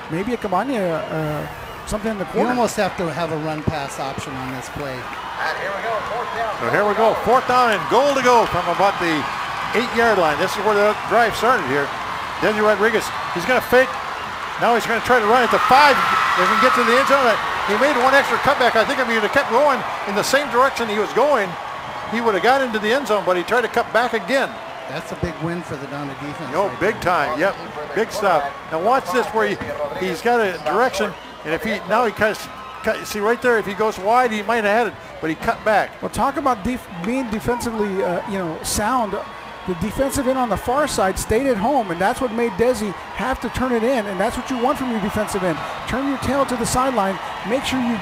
maybe a Cabana, something in the corner.
You almost have to have a run pass option on this play.
And here we go, 4th down.
So here we go, 4th down and goal to go from about the 8-yard line. This is where the drive started here. Desi Rodriguez, he's going to fake. Now he's going to try to run at the 5. They can get to the end zone. He made one extra cutback. I think if he would have kept going in the same direction he was going, he would have got into the end zone, but he tried to cut back again.
That's a big win for the Donna defense.
Big time. Yep, big stuff. Now watch this where he's got a direction, and if he kind of See right there, if he goes wide, he might have had it, but he cut back.
Well, talk about being defensively, sound. The defensive end on the far side stayed at home, and that's what made Desi have to turn it in, and that's what you want from your defensive end. Turn your tail to the sideline. Make sure you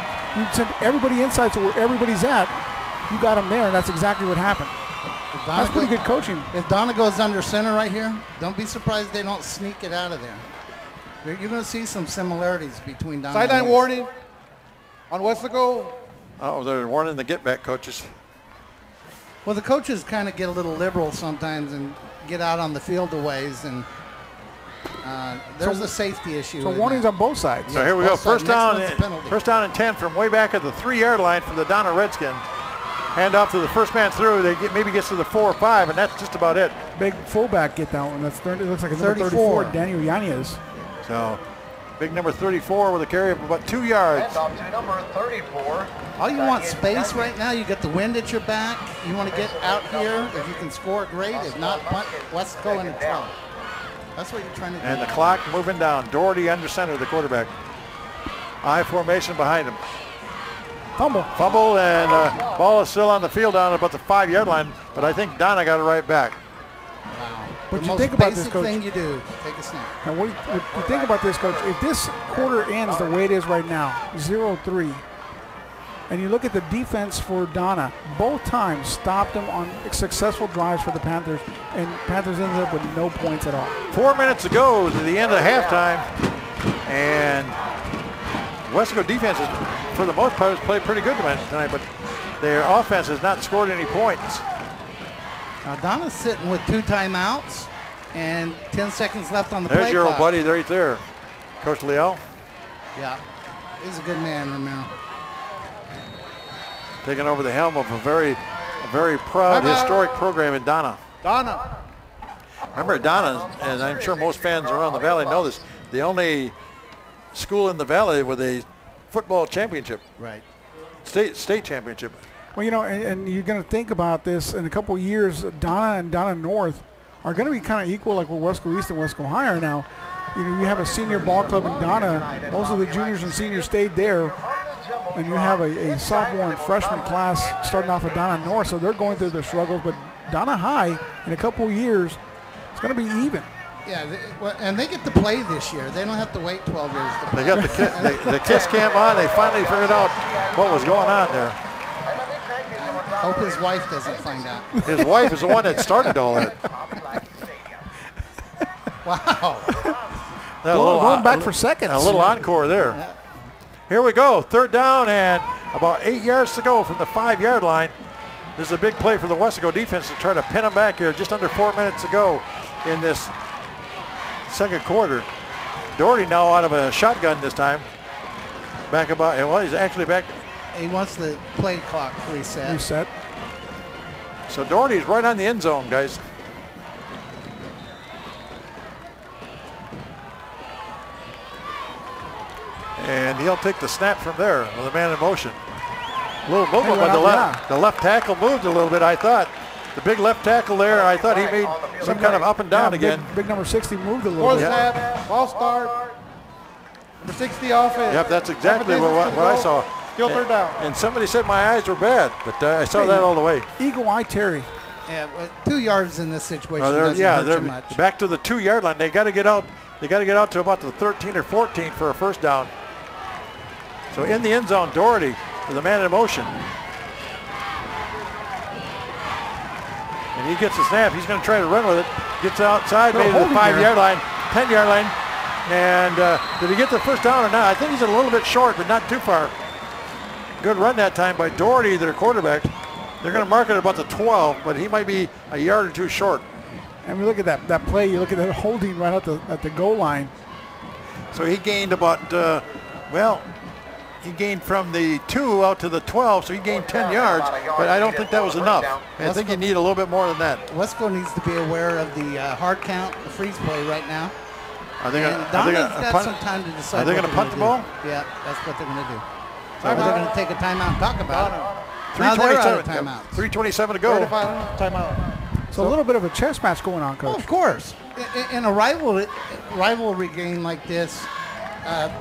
send everybody inside to where everybody's at. You got them there, and that's exactly what happened. That's pretty good coaching.
If Donna goes under center right here, don't be surprised they don't sneak it out of there. You're going to see some similarities between Donna and
Sideline warning on Weslaco.
Oh, they're warning the get-back coaches.
Well, the coaches kind of get a little liberal sometimes and get out on the field a ways, and there's a safety issue.
So warnings on both sides.
So here we go. First down and 10 from way back at the 3-yard line for the Donna Redskins. Hand off to the first man through. Maybe gets to the 4 or 5, and that's just about it.
Big fullback get that one. It looks like a number 34, Daniel Yanez.
So big number 34 with a carry of about 2 yards.
And off to number 34.
All you want space right now. You get the wind at your back. You want to get out here. If you can score, great. If not, punt Weslaco in trouble. That's what you're trying to do.
And the clock moving down. Doherty under center, the quarterback. I formation behind him. Fumble, and ball is still on the field down about the 5-yard line, but I think Donna got it right back.
Wow.
What
the
you think about this,
basic
Coach?
thing you do, take a snap.
Now, what you think about this, Coach? If this quarter ends the way it is right now, 0-3, and you look at the defense for Donna, both times stopped them on successful drives for the Panthers, and Panthers ended up with no points at all.
4 minutes to go to the end of halftime, and Weslaco defense is, for the most part, has played pretty good tonight, but their offense has not scored any points.
Now Donna's sitting with 2 timeouts and 10 seconds left on the play
There's your
clock.
old buddy right there, Coach Leal.
Yeah, he's a good man, Romero.
Taking over the helm of a very proud, historic program in Donna.
Donna.
Remember, Donna, and I'm sure most fans around the valley know this, the only school in the valley with a football championship.
Right.
State championship.
Well, and you're going to think about this in a couple of years. Donna and Donna North are going to be kind of equal, like where Weslaco East and Weslaco High are now. You have a senior ball club in Donna. Most of the juniors and seniors stayed there, and you have a sophomore and freshman class starting off at Donna North, so they're going through their struggles. But Donna High, in a couple of years, it's going to be even.
Yeah, and they get to play this year. They don't have to wait 12 years to play.
They got the KISS camp on. They finally figured out what was going on there.
Hope his wife doesn't find out.
His wife is the one that started all that.
Wow.
Going back for seconds.
A little encore there.
Yeah.
Here we go. 3rd down and about 8 yards to go from the 5-yard line. This is a big play for the Weslaco defense to try to pin them back here. Just under 4 minutes to go in this second quarter. Doherty now out of a shotgun this time. Back about, well, he's actually back.
He wants the play clock reset.
So Doherty's right on the end zone, guys. And he'll take the snap from there with a man in motion. A little movement by the left tackle moved a little bit, I thought. The big left tackle there, I thought he made some kind of up and down again.
Big number 60 moved a little
Fourth
bit.
snap, ball start. Number 60 offense.
Yep, that's exactly what I saw.
Still 3rd down.
And somebody said my eyes were bad, but I saw that all the way.
Eagle Eye Terry.
Yeah, 2 yards in this situation
They're
doesn't hurt too much.
back to the 2-yard line. They got to get out. They got to get out to about the 13 or 14 for a first down. So in the end zone, Doherty with a man in motion. And he gets the snap. He's going to try to run with it. Gets outside, maybe the 5-yard line, 10-yard line. And did he get the first down or not? I think he's a little bit short, but not too far. Good run that time by Doherty, their quarterback. They're going to mark it at about the 12, but he might be a yard or two short.
And we look at that play. You look at that holding right at the goal line.
So he gained about, he gained from the 2 out to the 12, so he gained 10 yards, but I don't think that was enough. I think you need a little bit more than that.
Weslaco needs to be aware of the hard count, the freeze play right now.
Are they going
Donna's
to
got
punt?
some time to decide.
Are they going to punt the ball?
Yeah, that's what they're going to do. So they're going to take a timeout and talk about it.
3:27 to go.
Timeout.
So a little bit of a chess match going on, Coach.
Well, of course. In a rivalry game like this,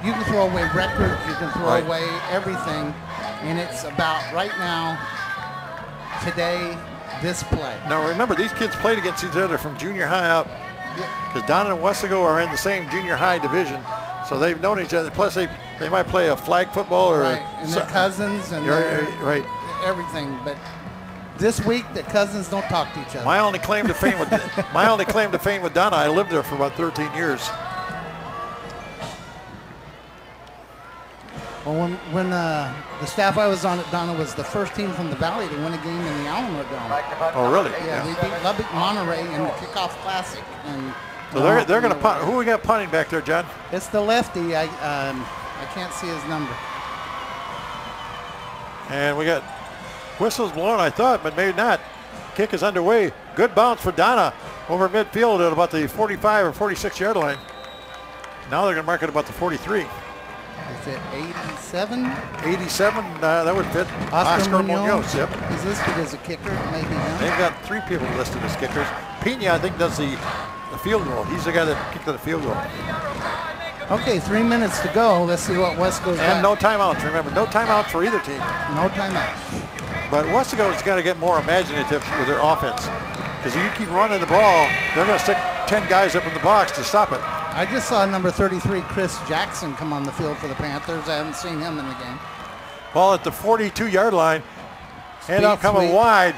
You can throw away records, you can throw away everything, and it's about right now, today, this play.
Now remember, these kids played against each other from junior high up, because Donna and Weslaco are in the same junior high division, so they've known each other. Plus, they might play a flag football or
and their cousins and everything. But this week, the cousins don't talk to each other.
My only claim to fame with Donna, I lived there for about 13 years.
Well, when the staff I was on at Donna was the first team from the Valley to win a game in the Alamo Dome.
Oh, really?
Yeah, we beat Lubbock Monterey in the kickoff classic. And
so they're going to punt. Who we got punting back there, John?
It's the lefty. I can't see his number.
And we got whistles blown, I thought, but maybe not. Kick is underway. Good bounce for Donna over midfield at about the 45 or 46 yard line. Now they're going to mark it about the 43.
Is it 87?
87, that would fit.
Oscar
Munoz, yep.
He's listed as a kicker, maybe not.
They've got 3 people listed as kickers. Pena, I think, does the field goal. He's the guy that kicked the field goal.
Okay, 3 minutes to go. Let's see what Weslaco's got.
And no timeouts, remember. No timeouts for either team.
No timeouts.
But Weslaco's got to get more imaginative with their offense. Because if you keep running the ball, they're going to stick 10 guys up in the box to stop it.
I just saw number 33, Chris Jackson, come on the field for the Panthers. I haven't seen him in the game.
Ball at the 42-yard line. Handoff coming wide.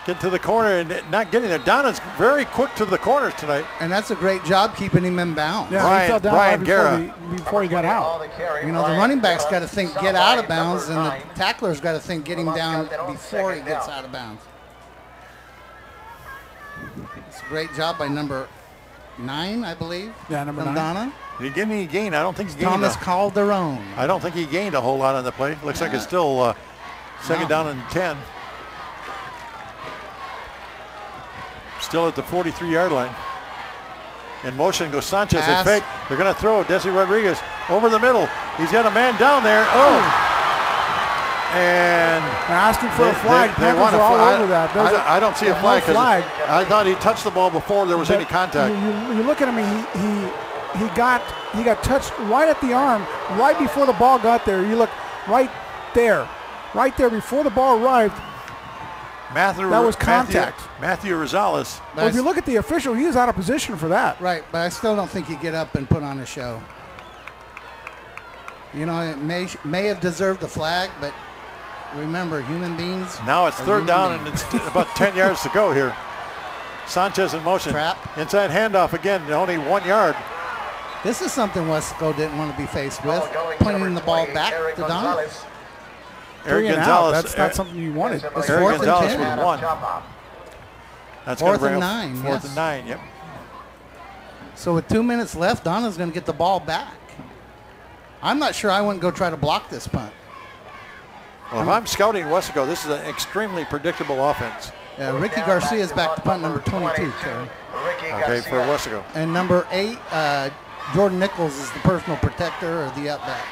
Get to the corner and not getting there. Donna's very quick to the corners tonight.
And that's a great job keeping him in bounds.
Yeah, he fell down
Brian Guerra.
before he got out.
You know, the running back's got to think get out of bounds, and the tackler's got to think get him down before he gets out of bounds. It's a great job by number 9, I believe.
Yeah, number 9.
Donna.
Did he get any gain? I don't think he gained.
Thomas Calderon.
I don't think he gained a whole lot on the play. Looks like it's still second down and 10. Still at the 43-yard line. In motion goes Sanchez. They fake. They're going to throw Desi Rodriguez over the middle. He's got a man down there. Oh! And
they're asking for a flag.
They want a
all
flag.
over that.
I don't see a flag because
flag.
I thought he touched the ball before there was any contact.
You look at him. He got touched right at the arm, right before the ball got there. You look right there before the ball arrived. That was contact.
Matthew Rosales.
Well, if you look at the official, he is out of position for that.
Right, but I still don't think you get up and put on a show. You know, it may have deserved the flag, but remember, human beings.
Now it's third down and it's about 10 yards to go here. Sanchez in motion.
Trap.
Inside handoff again, only 1 yard.
This is something Weslaco didn't want to be faced with, pointing the ball back to Donna.
Eric Gonzalez.
That's not something you wanted.
It's
Eric
4th
Gonzalez
and 10.
with 1. That's
4th and 9.
4th and 9, yep.
So with 2 minutes left, Donna's going to get the ball back. I'm not sure I wouldn't go try to block this punt.
Well, if I'm scouting Weslaco, this is an extremely predictable offense.
Ricky Garcia is back to punt number 22, Terry.
Okay, for Weslaco.
And number 8, Jordan Nichols is the personal protector or the up back.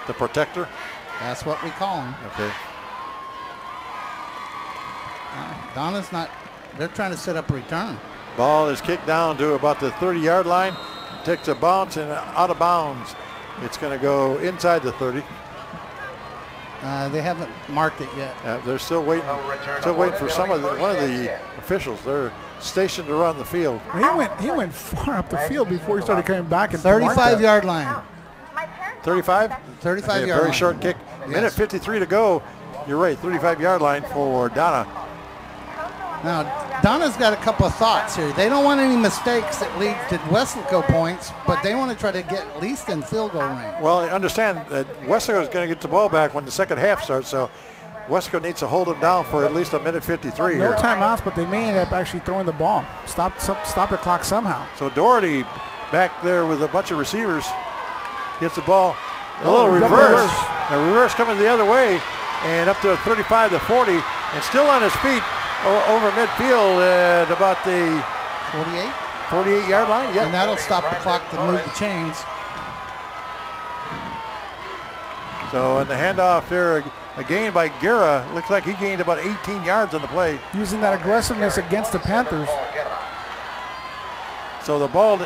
The protector?
That's what we call him.
Okay.
Donna's not, they're trying to set up a return.
Ball is kicked down to about the 30-yard line. Takes a bounce and out of bounds. It's going to go inside the 30.
They haven't marked it yet.
They're still waiting. Still waiting for one of the officials. They're stationed around the field.
He went far up the field before he started coming back. And
35-yard line.
35?
35-yard
Very
line.
short kick.
Yes.
Minute 53 to go. You're right, 35-yard line for Donna.
Now, Donna's got a couple of thoughts here. They don't want any mistakes that lead to Weslaco points, but they want to try to get at least in field goal range.
Well, I understand that Weslaco is going to get the ball back when the second half starts, so Weslaco needs to hold them down for at least a minute 53
No
here.
timeouts, but they may end up actually throwing the ball. Stop the clock somehow.
So Doherty back there with a bunch of receivers gets the ball. A little reverse. A reverse coming the other way and up to 35 to 40 and still on his feet over midfield at about the 48-yard line. Yep.
And that'll stop the clock to move the chains.
So in the handoff there, a gain by Guerra. Looks like he gained about 18 yards on the play.
Using that aggressiveness against the Panthers.
So the ball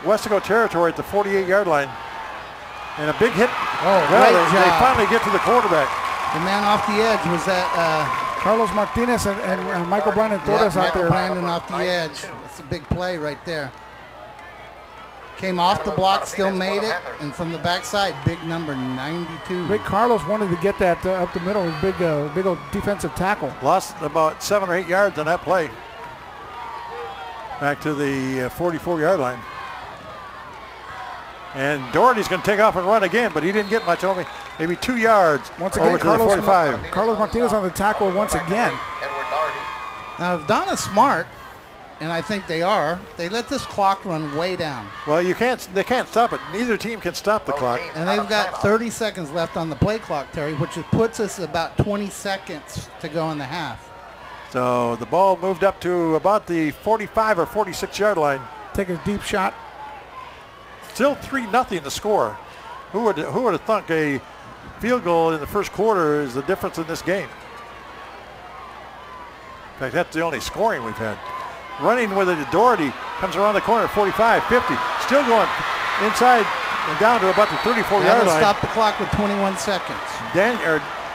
Weslaco territory at the 48-yard line. And a big hit.
Oh,
well,
great
they
job.
finally get to the quarterback.
The man off the edge was that
Carlos Martinez and Michael Brandon Torres out
Michael
there.
Brandon off the edge. That's a big play right there. Came off the block, still made it, and from the backside, big number 92.
Big Carlos wanted to get that up the middle. Big old defensive tackle.
Lost about 7 or 8 yards on that play. Back to the 44-yard line. And Doherty's going to take off and run again, but he didn't get much, only maybe 2 yards.
Once again,
over to the 45.
Carlos Martinez on the tackle once again.
Now, if Donna's smart, and I think they are, they let this clock run way down.
Well, they can't stop it. Neither team can stop the clock.
And they've got 30 seconds left on the play clock, Terry, which puts us about 20 seconds to go in the half.
So the ball moved up to about the 45 or 46-yard line.
Take a deep shot.
Still 3-0 the score. Who would have thunk a field goal in the first quarter is the difference in this game? In fact, that's the only scoring we've had. Running with it, Doherty comes around the corner, 45, 50. Still going inside and down to about the 34-yard line.
Stop the clock with 21 seconds.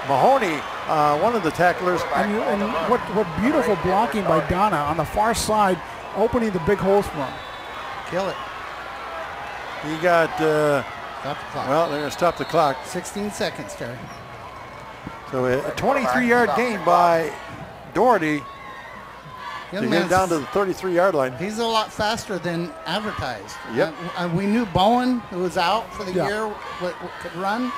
Mahoney, one of the tacklers.
And what beautiful blocking by Donna on the far side, opening the big holes for him.
Kill it.
He got,
Stop the clock.
well, they're going to stop the clock.
16 seconds, Terry.
So a 23-yard gain by Doherty to get down to the 33-yard line.
He's a lot faster than advertised.
Yep.
We knew Bowen, who was out for the year, could run.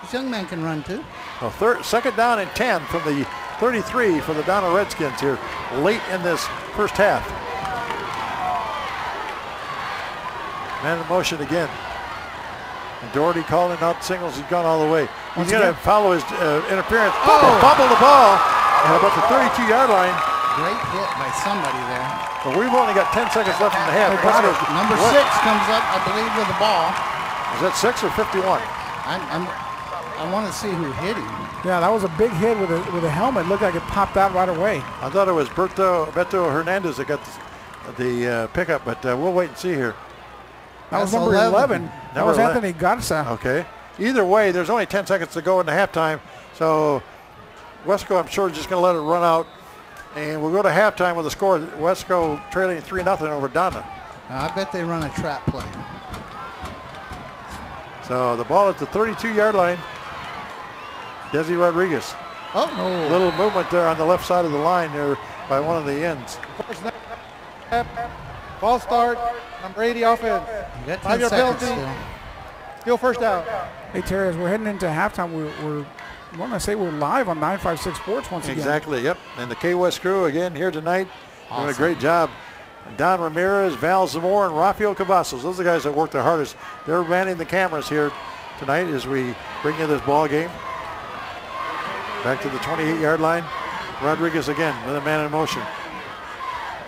This young man can run too.
Well, second down and 10 from the 33 for the Donna Redskins here late in this first half. Man in motion again. And Doherty calling out signals. He's gone all the way. He's going to follow his interference. Fumble the ball at about the 32-yard line.
Great hit by somebody there.
But we've only got 10 seconds left in the half.
Number 6 comes up, I believe, with the ball.
Is that 6 or 51?
I want to see who hit him.
Yeah, that was a big hit with a helmet. Looked like it popped out right away.
I thought it was Beto Hernandez that got the pickup, but we'll wait and see here.
That was number 11. That was
11.
Anthony Garza.
Okay. Either way, there's only 10 seconds to go in the halftime. So Weslaco, I'm sure, is just going to let it run out. And we'll go to halftime with a score. Weslaco trailing 3-0 over Donna.
I bet they run a trap play.
So the ball at the 32-yard line. Desi Rodriguez.
Oh.
Little movement there on the left side of the line there by one of the ends.
Ball start, number 80 offense.
You got 10
5-yard
seconds
penalty. Still first down.
Hey, Terry, as we're heading into halftime, we're want to say we're live on 956 Sports once again.
Exactly, yep. And the K-West crew again here tonight.
Awesome.
Doing a great job. Don Ramirez, Val Zamora, and Rafael Cavazos. Those are the guys that work the hardest. They're manning the cameras here tonight as we bring you this ball game. Back to the 28-yard line. Rodriguez again with a man in motion.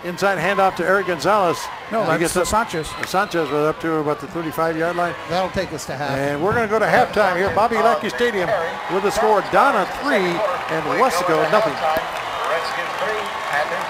Inside handoff to Eric Gonzalez.
No, that's Sanchez.
Sanchez was up to about the 35-yard line.
That'll take us to half.
And we're going to go to halftime here. Bobby Lackey Stadium with the score Donna 3 and Weslaco 0.
Redskins 3, Panthers